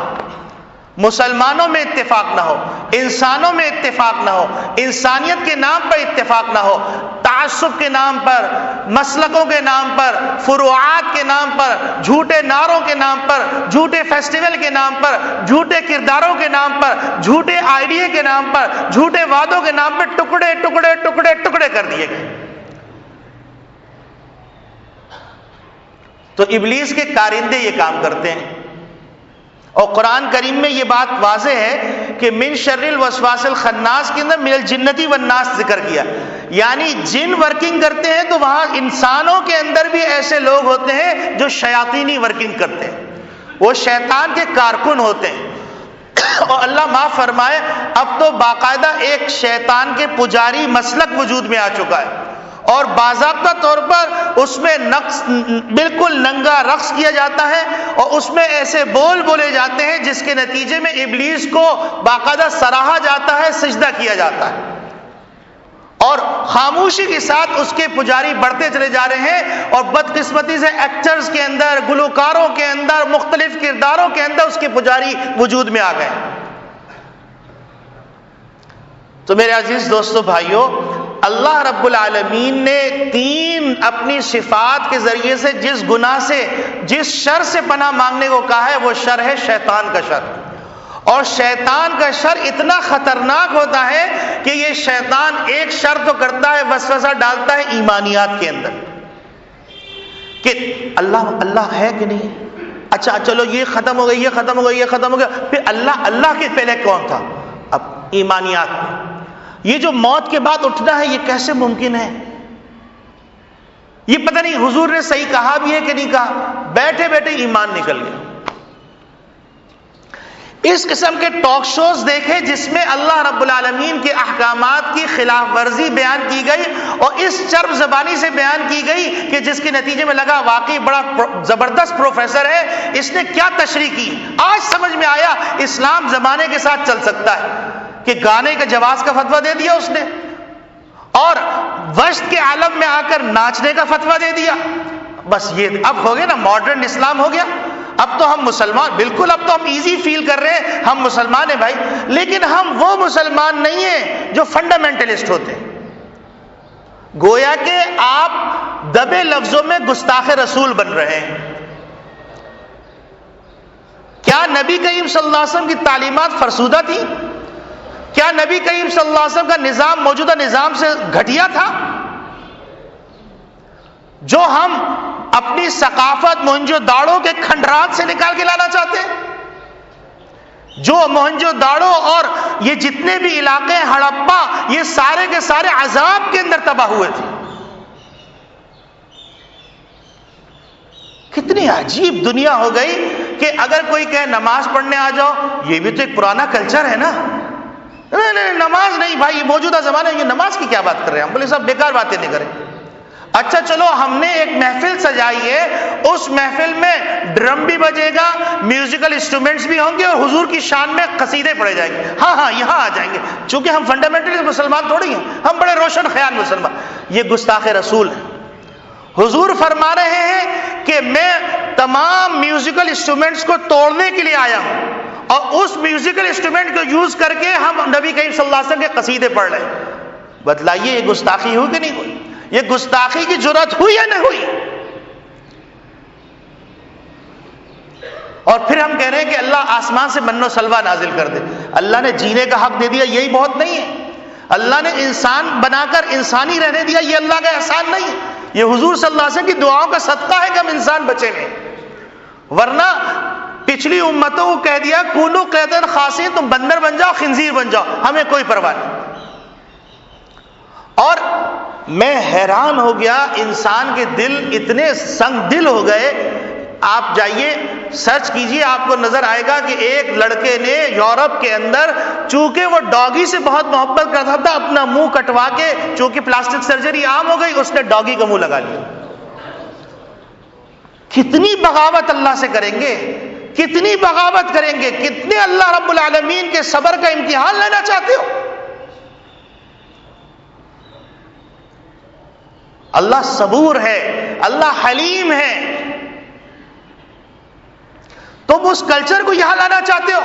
مسلمانوں میں اتفاق نہ ہو، انسانوں میں اتفاق نہ ہو، انسانیت کے نام پر اتفاق نہ ہو، تعصب کے نام پر، مسلکوں کے نام پر، فروعات کے نام پر، جھوٹے نعروں کے نام پر، جھوٹے فیسٹیول کے نام پر، جھوٹے کرداروں کے نام پر، جھوٹے آئیڈیا کے نام پر، جھوٹے وعدوں کے نام پر ٹکڑے ٹکڑے ٹکڑے ٹکڑے کر دیے گئے۔ تو ابلیس کے کارندے یہ کام کرتے ہیں، اور قرآن کریم میں یہ بات واضح ہے کہ من شر الوسواس الخناس کے اندر من الجنتی والناس ذکر کیا، یعنی جن ورکنگ کرتے ہیں تو وہاں انسانوں کے اندر بھی ایسے لوگ ہوتے ہیں جو شیاطینی ورکنگ کرتے ہیں، وہ شیطان کے کارکن ہوتے ہیں۔ اور اللہ معاف فرمائے، اب تو باقاعدہ ایک شیطان کے پجاری مسلک وجود میں آ چکا ہے، اور باضابطہ طور پر اس میں بالکل ننگا رقص کیا جاتا ہے، اور اس میں ایسے بول بولے جاتے ہیں جس کے نتیجے میں ابلیس کو باقاعدہ سراہا جاتا ہے، سجدہ کیا جاتا ہے، اور خاموشی کے ساتھ اس کے پجاری بڑھتے چلے جا رہے ہیں، اور بدقسمتی سے ایکٹرز کے اندر، گلوکاروں کے اندر، مختلف کرداروں کے اندر اس کے پجاری وجود میں آ گئے۔ تو میرے عزیز دوستو بھائیو، اللہ رب العالمین نے تین اپنی صفات کے ذریعے سے جس گناہ سے، جس شر سے پناہ مانگنے کو کہا ہے، وہ شر ہے شیطان کا شر، اور شیطان کا شر اتنا خطرناک ہوتا ہے کہ یہ شیطان ایک شر تو کرتا ہے، وسوسہ ڈالتا ہے ایمانیات کے اندر کہ اللہ ہے کہ نہیں، اچھا چلو یہ ختم ہو گئی، یہ ختم ہو گئی، یہ ختم ہو گیا، پھر اللہ کے پہلے کون تھا؟ اب ایمانیات، یہ جو موت کے بعد اٹھنا ہے یہ کیسے ممکن ہے؟ یہ پتہ نہیں حضور نے صحیح کہا بھی ہے کہ نہیں کہا، بیٹھے بیٹھے ایمان نکل گیا۔ اس قسم کے ٹاک شوز دیکھیں جس میں اللہ رب العالمین کے احکامات کی خلاف ورزی بیان کی گئی، اور اس چرب زبانی سے بیان کی گئی کہ جس کے نتیجے میں لگا واقعی بڑا زبردست پروفیسر ہے، اس نے کیا تشریح کی۔ آج سمجھ میں آیا اسلام زمانے کے ساتھ چل سکتا ہے، کہ گانے کا جواز کا فتویٰ دے دیا اس نے، اور وشت کے عالم میں آ کر ناچنے کا فتویٰ دے دیا۔ بس یہ اب ہو گیا نا، ماڈرن اسلام ہو گیا، اب تو ہم مسلمان، بالکل اب تو ہم ایزی فیل کر رہے ہیں، ہم مسلمان ہیں بھائی، لیکن ہم وہ مسلمان نہیں ہیں جو فنڈامنٹلسٹ ہوتے ہیں۔ گویا کہ آپ دبے لفظوں میں گستاخ رسول بن رہے ہیں۔ کیا نبی کریم صلی اللہ علیہ وسلم کی تعلیمات فرسودہ تھی؟ کیا نبی کریم صلی اللہ علیہ وسلم کا نظام موجودہ نظام سے گھٹیا تھا؟ جو ہم اپنی ثقافت موہنجو داڑو کے کھنڈرات سے نکال کے لانا چاہتے ہیں، جو موہنجو داڑو اور یہ جتنے بھی علاقے ہڑپا، یہ سارے کے سارے عذاب کے اندر تباہ ہوئے تھے۔ کتنی عجیب دنیا ہو گئی کہ اگر کوئی کہے نماز پڑھنے آ جاؤ، یہ بھی تو ایک پرانا کلچر ہے نا، نہیں نماز نہیں بھائی، یہ موجودہ زمانہ ہے، یہ نماز کی کیا بات کر رہے ہیں ہم؟ بولے صاحب بیکار باتیں نہیں کریں۔ اچھا چلو ہم نے ایک محفل سجائی ہے، اس محفل میں ڈرم بھی بجے گا، میوزیکل انسٹرومنٹس بھی ہوں گے، اور حضور کی شان میں قصیدے پڑھے جائیں گے، ہاں یہاں آ جائیں گے، چونکہ ہم فنڈامنٹلی مسلمان تھوڑی ہیں، ہم بڑے روشن خیال مسلمان۔ یہ گستاخ رسول ہے۔ حضور فرما رہے ہیں کہ میں تمام میوزیکل انسٹرومنٹس کو توڑنے کے لیے آیا ہوں، اور اس میوزیکل انسٹرومنٹ کو یوز کر کے ہم نبی کریم صلی اللہ علیہ وسلم کے قصیدے پڑھ رہے ہیں۔ بتلائیے یہ گستاخی ہوئی کہ نہیں ہوئی؟ یہ گستاخی کی جرات ہوئی یا نہیں ہوئی؟ اور پھر ہم کہہ رہے ہیں کہ اللہ آسمان سے من و سلوہ نازل کر دے، اللہ نے جینے کا حق دے دیا، یہی بہت نہیں ہے؟ اللہ نے انسان بنا کر انسانی رہنے دیا، یہ اللہ کا احسان نہیں ہے؟ یہ حضور صلی اللہ علیہ وسلم کی دعاؤں کا صدقہ ہے کہ ہم انسان بچے ہیں، ورنہ پچھلی امتوں کو کہہ دیا کونو قیدن خاصین، تم بندر بن جاؤ، خنزیر بن جاؤ، ہمیں کوئی پرواہ نہیں۔ اور میں حیران ہو گیا، انسان کے دل اتنے سنگ دل ہو گئے۔ آپ جائیے سرچ کیجئے، آپ کو نظر آئے گا کہ ایک لڑکے نے یورپ کے اندر، چونکہ وہ ڈاگی سے بہت محبت کرتا تھا، اپنا منہ کٹوا کے، چونکہ پلاسٹک سرجری عام ہو گئی، اس نے ڈاگی کا منہ لگا لیا۔ کتنی بغاوت اللہ سے کریں گے، کتنی بغاوت کریں گے، کتنے اللہ رب العالمین کے صبر کا امتحان لینا چاہتے ہو؟ اللہ صبور ہے، اللہ حلیم ہے، تم اس کلچر کو یہاں لانا چاہتے ہو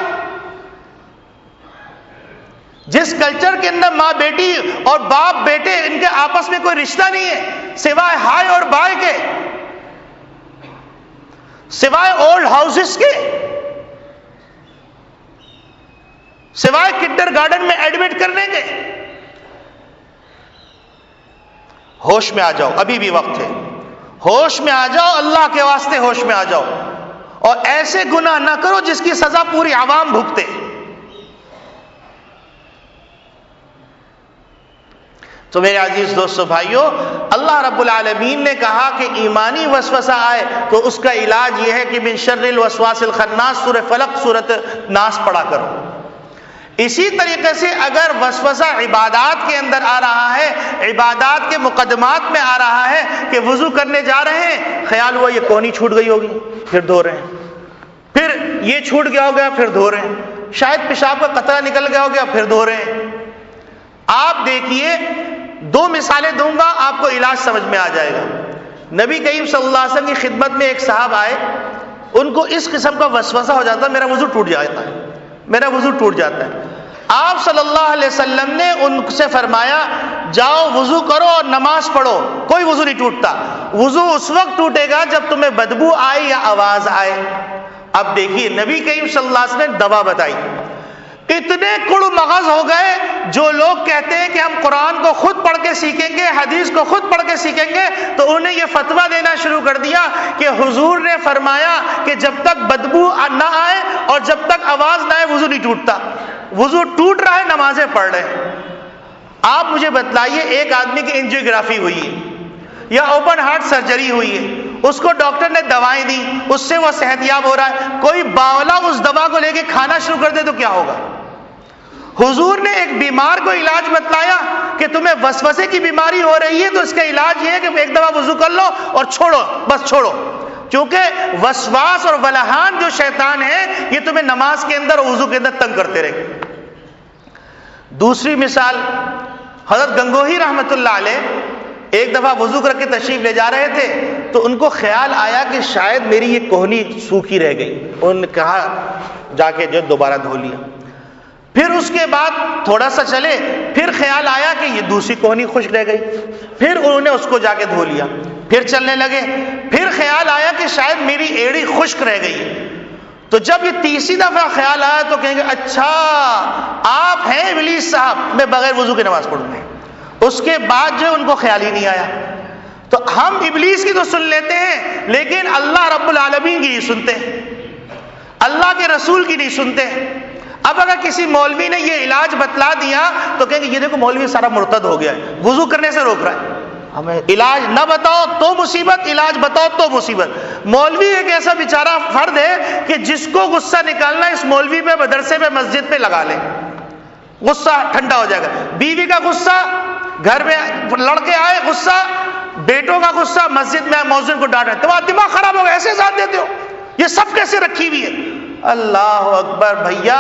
جس کلچر کے اندر ماں بیٹی اور باپ بیٹے، ان کے آپس میں کوئی رشتہ نہیں ہے سوائے ہائے اور بائے کے، سوائے اولڈ ہاؤسز کے، سوائے کنڈر گارڈن میں ایڈمٹ کرنے کے۔ ہوش میں آ جاؤ، ابھی بھی وقت ہے، ہوش میں آ جاؤ، اللہ کے واسطے ہوش میں آ جاؤ، اور ایسے گناہ نہ کرو جس کی سزا پوری عوام بھگتے۔ تو میرے عزیز دوستو بھائیو، اللہ رب العالمین نے کہا کہ ایمانی وسوسہ آئے تو اس کا علاج یہ ہے کہ من شر الوسواس الخناس، سورہ فلق، سورۃ ناس پڑھا کرو۔ اسی طریقے سے اگر وسوسہ عبادات کے اندر آ رہا ہے، عبادات کے مقدمات میں آ رہا ہے کہ وضو کرنے جا رہے ہیں، خیال ہوا یہ کونی چھوٹ گئی ہوگی، پھر دھو رہے ہیں، پھر یہ چھوٹ گیا ہو گیا، پھر دھو رہے ہیں، شاید پیشاب کا قطرہ نکل گیا ہو گیا، پھر دھو رہے ہیں۔ آپ دیکھیے، دو مثالیں دوں گا، آپ کو علاج سمجھ میں آ جائے گا۔ نبی کریم صلی اللہ علیہ وسلم کی خدمت میں ایک صاحب آئے، ان کو اس قسم کا وسوسہ ہو جاتا ہے، میرا وضو ٹوٹ جاتا ہے، میرا وضو ٹوٹ جاتا ہے۔ آپ صلی اللہ علیہ وسلم نے ان سے فرمایا، جاؤ وضو کرو اور نماز پڑھو، کوئی وضو نہیں ٹوٹتا، وضو اس وقت ٹوٹے گا جب تمہیں بدبو آئے یا آواز آئے۔ اب دیکھیے نبی کریم صلی اللہ علیہ وسلم نے دوا بتائی۔ اتنے کڑ مغز ہو گئے جو لوگ کہتے ہیں کہ ہم قرآن کو خود پڑھ کے سیکھیں گے، حدیث کو خود پڑھ کے سیکھیں گے، تو انہوں نے یہ فتویٰ دینا شروع کر دیا کہ حضور نے فرمایا کہ جب تک بدبو نہ آئے اور جب تک آواز نہ آئے وضو نہیں ٹوٹتا۔ وضو ٹوٹ رہا ہے، نمازیں پڑھ رہے ہیں۔ آپ مجھے بتلائیے، ایک آدمی کی انجیوگرافی ہوئی ہے یا اوپن ہارٹ سرجری ہوئی ہے، اس کو ڈاکٹر نے دوائیں دی، اس سے وہ صحت یاب ہو رہا ہے، کوئی باولا اس دوا کو لے کے کھانا شروع کر دے تو کیا ہوگا؟ حضور نے ایک بیمار کو علاج بتلایا کہ تمہیں وسوسے کی بیماری ہو رہی ہے تو اس کا علاج یہ ہے کہ ایک دفعہ وضو کر لو اور چھوڑو، بس چھوڑو، کیونکہ وسواس اور ولہان جو شیطان ہے یہ تمہیں نماز کے اندر اور وضو کے اندر تنگ کرتے رہے۔ دوسری مثال، حضرت گنگوہی رحمت اللہ علیہ ایک دفعہ وضو کر کے تشریف لے جا رہے تھے تو ان کو خیال آیا کہ شاید میری یہ کوہنی سوکھی رہ گئی، انہوں نے کہا جا کے جو دوبارہ دھو لیا۔ پھر اس کے بعد تھوڑا سا چلے، پھر خیال آیا کہ یہ دوسری کوہنی خشک رہ گئی، پھر انہوں نے اس کو جا کے دھو لیا۔ پھر چلنے لگے، پھر خیال آیا کہ شاید میری ایڑی خشک رہ گئی۔ تو جب یہ تیسری دفعہ خیال آیا تو کہیں گے اچھا آپ ہیں ابلیس صاحب، میں بغیر وضو کے نماز پڑھوں گا۔ اس کے بعد جو ان کو خیال ہی نہیں آیا۔ تو ہم ابلیس کی تو سن لیتے ہیں لیکن اللہ رب العالمین کی نہیں سنتے، اللہ کے رسول کی نہیں سنتے۔ اب اگر کسی مولوی نے یہ علاج بتلا دیا تو کہیں گے یہ دیکھو مولوی سارا مرتد ہو گیا ہے، وضو کرنے سے روک رہا ہے۔ ہمیں علاج نہ بتاؤ تو مصیبت، علاج بتاؤ تو مصیبت۔ مولوی ایک ایسا بیچارہ فرد ہے کہ جس کو غصہ نکالنا اس مولوی پہ، مدرسے پہ، مسجد پہ لگا لے، غصہ ٹھنڈا ہو جائے گا۔ بیوی کا غصہ، گھر میں لڑکے آئے غصہ، بیٹوں کا غصہ، مسجد میں مؤذن کو ڈانٹا، تمہارا دماغ خراب ہو گیا، ایسے ساتھ دیتے ہو، یہ سب کیسے رکھی ہوئی ہے؟ اللہ اکبر بھیا۔